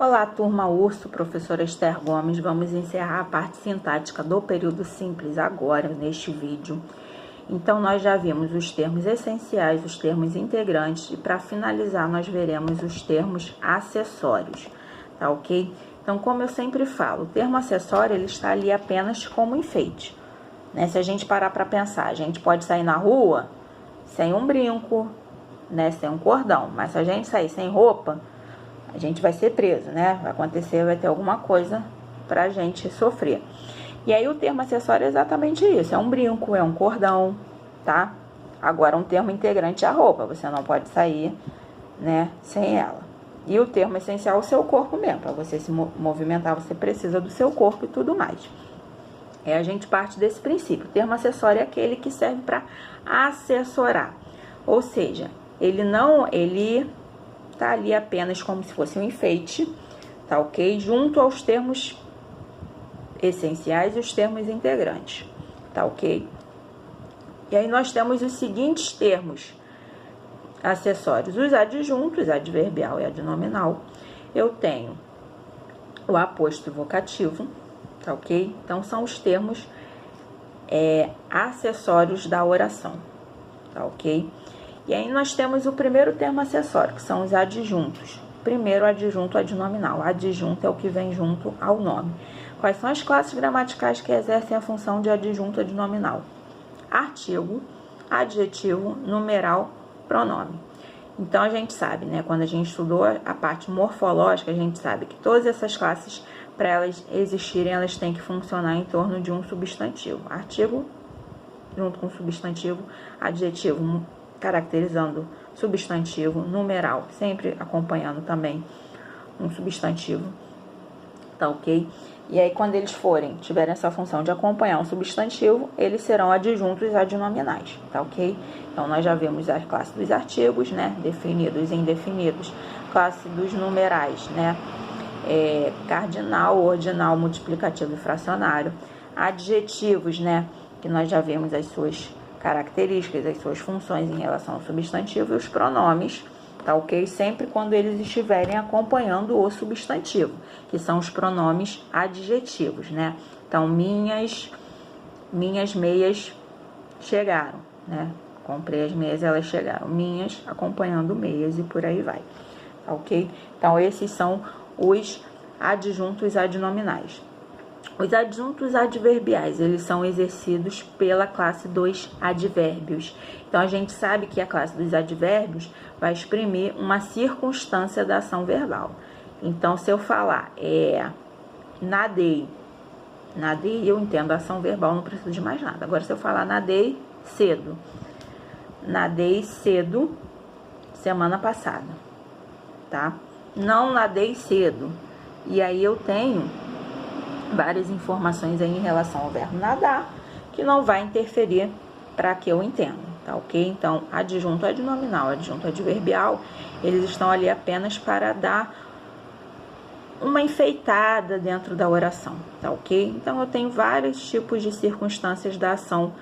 Olá, turma Urso, professora Esther Gomes. Vamos encerrar a parte sintática do período simples agora, neste vídeo. Então, nós já vimos os termos essenciais, os termos integrantes, e para finalizar, nós veremos os termos acessórios, tá ok? Então, como eu sempre falo, o termo acessório, ele está ali apenas como enfeite, né? Se a gente parar para pensar, a gente pode sair na rua sem um brinco, né? Sem um cordão, mas se a gente sair sem roupa, a gente vai ser preso, né? Vai acontecer, vai ter alguma coisa pra gente sofrer. E aí o termo acessório é exatamente isso, é um brinco, é um cordão, tá? Agora um termo integrante é a roupa, você não pode sair, né, sem ela. E o termo essencial é o seu corpo mesmo, para você se movimentar, você precisa do seu corpo e tudo mais. A gente parte desse princípio, o termo acessório é aquele que serve para assessorar, ou seja, ele tá ali apenas como se fosse um enfeite, tá ok? Junto aos termos essenciais e os termos integrantes, tá ok? E aí nós temos os seguintes termos acessórios: os adjuntos, adverbial e adnominal. Eu tenho o aposto vocativo, tá ok? Então são os termos acessórios da oração, tá ok? E aí nós temos o primeiro termo acessório, que são os adjuntos. Primeiro, adjunto adnominal. Adjunto é o que vem junto ao nome. Quais são as classes gramaticais que exercem a função de adjunto adnominal? Artigo, adjetivo, numeral, pronome. Então, a gente sabe, né? Quando a gente estudou a parte morfológica, a gente sabe que todas essas classes, para elas existirem, elas têm que funcionar em torno de um substantivo. Artigo, junto com substantivo, adjetivo, caracterizando substantivo, numeral, sempre acompanhando também um substantivo, tá ok? E aí, quando eles tiverem essa função de acompanhar um substantivo, eles serão adjuntos adnominais, tá ok? Então, nós já vimos a classe dos artigos, né? Definidos e indefinidos, classe dos numerais, né? Cardinal, ordinal, multiplicativo e fracionário. Adjetivos, né? Que nós já vimos as suas características, as suas funções em relação ao substantivo, e os pronomes, tá ok? Sempre quando eles estiverem acompanhando o substantivo, que são os pronomes adjetivos, né? Então, minhas meias chegaram, né? Comprei as meias, elas chegaram. Minhas acompanhando meias e por aí vai, tá ok? Então, esses são os adjuntos adnominais. Os adjuntos adverbiais, eles são exercidos pela classe dos advérbios. Então, a gente sabe que a classe dos advérbios vai exprimir uma circunstância da ação verbal. Então, se eu falar, nadei, eu entendo a ação verbal, não preciso de mais nada. Agora, se eu falar nadei cedo semana passada, tá? Não nadei cedo. E aí eu tenho várias informações aí em relação ao verbo nadar, que não vai interferir para que eu entenda, tá ok? Então, adjunto adnominal, adjunto adverbial, eles estão ali apenas para dar uma enfeitada dentro da oração, tá ok? Então, eu tenho vários tipos de circunstâncias da ação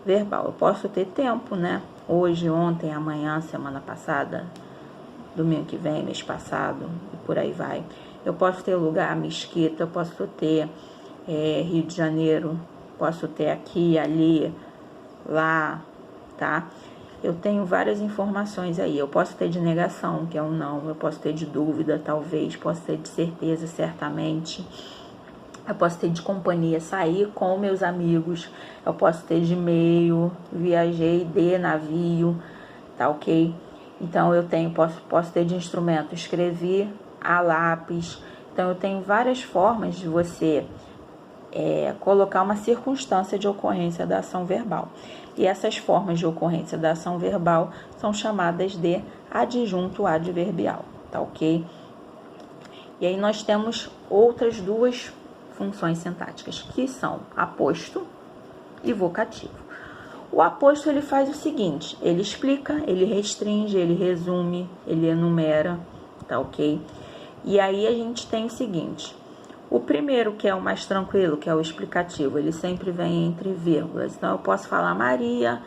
verbal. Eu posso ter tempo, né? Hoje, ontem, amanhã, semana passada, domingo que vem, mês passado, e por aí vai. Eu posso ter lugar, Mesquita, eu posso ter Rio de Janeiro, posso ter aqui, ali, lá, tá? Eu tenho várias informações aí. Eu posso ter de negação, que é um não. Eu posso ter de dúvida, talvez. Posso ter de certeza, certamente. Eu posso ter de companhia, sair com meus amigos. Eu posso ter de meio, viajei de navio, tá ok? Então, posso ter de instrumento, escrevi a lápis. Então, eu tenho várias formas de você colocar uma circunstância de ocorrência da ação verbal. E essas formas de ocorrência da ação verbal são chamadas de adjunto adverbial, tá ok? E aí nós temos outras duas funções sintáticas, que são aposto e vocativo. O aposto, ele faz o seguinte: ele explica, ele restringe, ele resume, ele enumera, tá ok? E aí a gente tem o seguinte: o primeiro, que é o mais tranquilo, que é o explicativo, ele sempre vem entre vírgulas. Então, eu posso falar: Maria,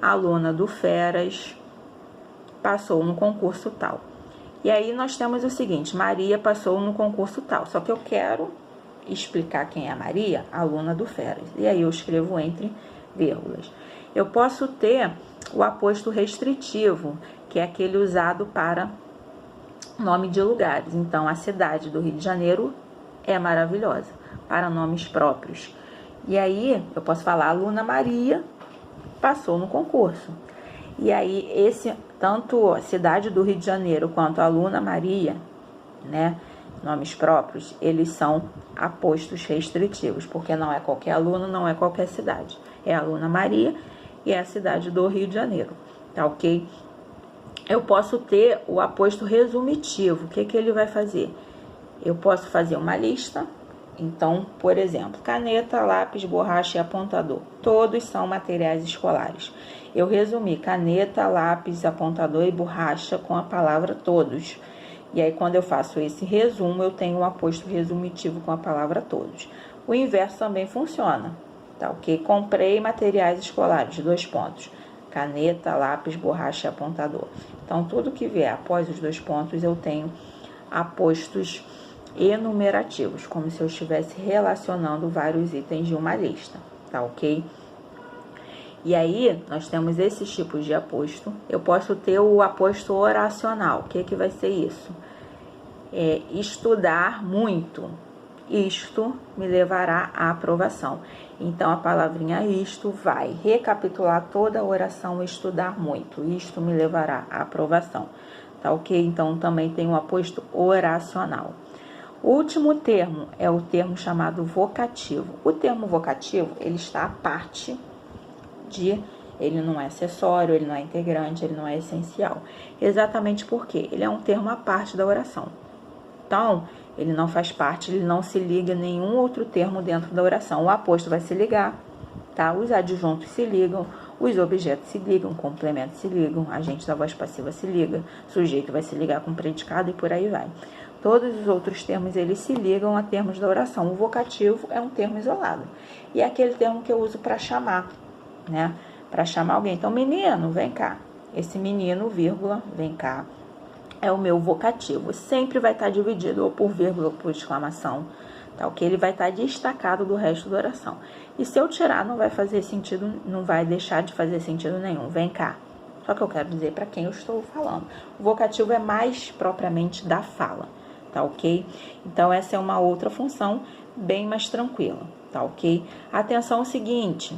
aluna do Feras, passou no concurso tal. E aí nós temos o seguinte: Maria passou no concurso tal. Só que eu quero explicar quem é a Maria, aluna do Feras. E aí eu escrevo entre vírgulas. Eu posso ter o aposto restritivo, que é aquele usado para nome de lugares. Então, a cidade do Rio de Janeiro é maravilhosa, para nomes próprios. E aí eu posso falar: aluna Maria passou no concurso. E aí tanto a cidade do Rio de Janeiro quanto a aluna Maria, né, nomes próprios, eles são apostos restritivos, porque não é qualquer aluno, não é qualquer cidade. É a aluna Maria e é a cidade do Rio de Janeiro, tá ok? Eu posso ter o aposto resumitivo. O que ele vai fazer? Eu posso fazer uma lista. Então, por exemplo, caneta, lápis, borracha e apontador. Todos são materiais escolares. Eu resumi caneta, lápis, apontador e borracha com a palavra todos. E aí, quando eu faço esse resumo, eu tenho um aposto resumitivo com a palavra todos. O inverso também funciona, tá ok? Comprei materiais escolares, 2 pontos. Caneta, lápis, borracha e apontador. Então, tudo que vier após os 2 pontos, eu tenho apostos enumerativos, como se eu estivesse relacionando vários itens de uma lista, tá ok? E aí, nós temos esses tipos de aposto. Eu posso ter o aposto oracional. O que vai ser isso? É estudar muito. Isto me levará à aprovação. Então, a palavrinha isto vai recapitular toda a oração estudar muito. Isto me levará à aprovação, tá ok? Então, também tem o aposto oracional. O último termo é o termo chamado vocativo. O termo vocativo, ele está à parte ele não é acessório, ele não é integrante, ele não é essencial. Exatamente porque ele é um termo à parte da oração. Então, ele não faz parte, ele não se liga a nenhum outro termo dentro da oração. O aposto vai se ligar, tá? Os adjuntos se ligam, os objetos se ligam, complementos se ligam, agente da voz passiva se liga, sujeito vai se ligar com predicado e por aí vai. Todos os outros termos, eles se ligam a termos da oração. O vocativo é um termo isolado. E é aquele termo que eu uso para chamar, né? Para chamar alguém. Então, menino, vem cá. Esse menino, vírgula, vem cá, é o meu vocativo. Sempre vai estar dividido ou por vírgula ou por exclamação, tá ok? Ele vai estar destacado do resto da oração. E se eu tirar, não vai fazer sentido, não vai deixar de fazer sentido nenhum. Vem cá. Só que eu quero dizer para quem eu estou falando. O vocativo é mais propriamente da fala, tá ok? Então, essa é uma outra função bem mais tranquila, tá ok? Atenção ao seguinte,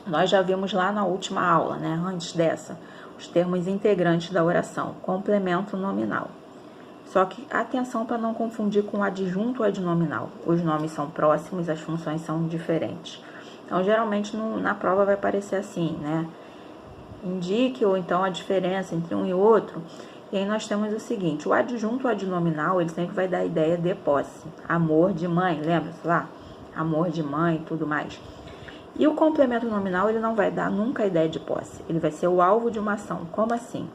nós já vimos lá na última aula, né, antes dessa, os termos integrantes da oração, complemento nominal. Só que atenção para não confundir com adjunto adnominal. Os nomes são próximos, as funções são diferentes. Então, geralmente, na prova vai aparecer assim, né? Indique ou então a diferença entre um e outro. E aí nós temos o seguinte: o adjunto adnominal, ele sempre vai dar a ideia de posse. Amor de mãe, lembra-se lá? Amor de mãe e tudo mais. E o complemento nominal, ele não vai dar nunca a ideia de posse. Ele vai ser o alvo de uma ação. Como assim?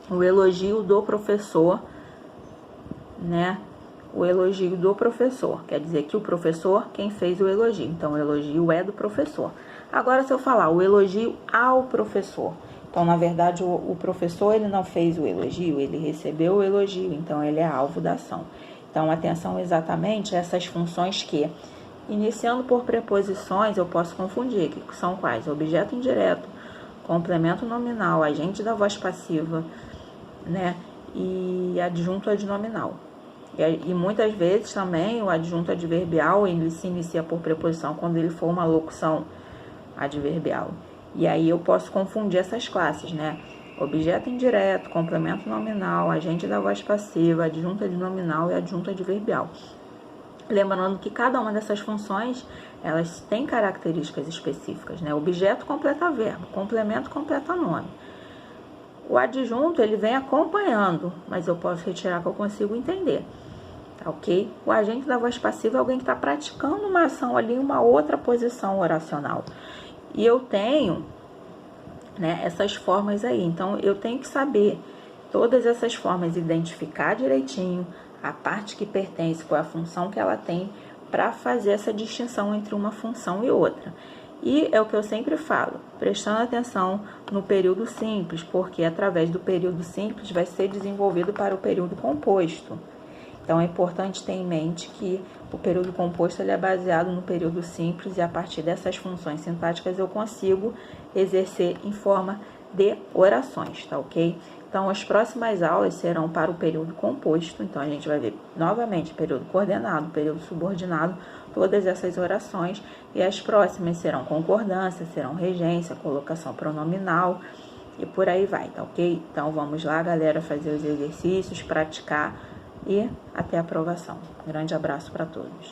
O elogio do professor, né? O elogio do professor. Quer dizer que o professor, quem fez o elogio. Então, o elogio é do professor. Agora, se eu falar o elogio ao professor. Então, na verdade, o professor, ele não fez o elogio, ele recebeu o elogio. Então, ele é alvo da ação. Então, atenção exatamente a essas funções que, iniciando por preposições, eu posso confundir, que são quais? Objeto indireto, complemento nominal, agente da voz passiva, né? E adjunto adnominal. E muitas vezes também o adjunto adverbial, ele se inicia por preposição quando ele for uma locução adverbial. E aí eu posso confundir essas classes, né? Objeto indireto, complemento nominal, agente da voz passiva, adjunto adnominal e adjunto adverbial. Lembrando que cada uma dessas funções, elas têm características específicas, né? Objeto completa verbo, complemento completa nome. O adjunto, ele vem acompanhando, mas eu posso retirar que eu consigo entender, tá ok? O agente da voz passiva é alguém que está praticando uma ação ali em uma outra posição oracional. E eu tenho, né, essas formas aí. Então, eu tenho que saber todas essas formas, identificar direitinho a parte que pertence, qual é a função que ela tem, para fazer essa distinção entre uma função e outra. E é o que eu sempre falo, prestando atenção no período simples, porque através do período simples vai ser desenvolvido para o período composto. Então, é importante ter em mente que o período composto ele é baseado no período simples e a partir dessas funções sintáticas eu consigo exercer em forma de orações, tá ok? Então, as próximas aulas serão para o período composto. Então, a gente vai ver novamente período coordenado, período subordinado, todas essas orações. E as próximas serão concordância, serão regência, colocação pronominal e por aí vai, tá ok? Então, vamos lá, galera, fazer os exercícios, praticar e até a aprovação. Grande abraço para todos.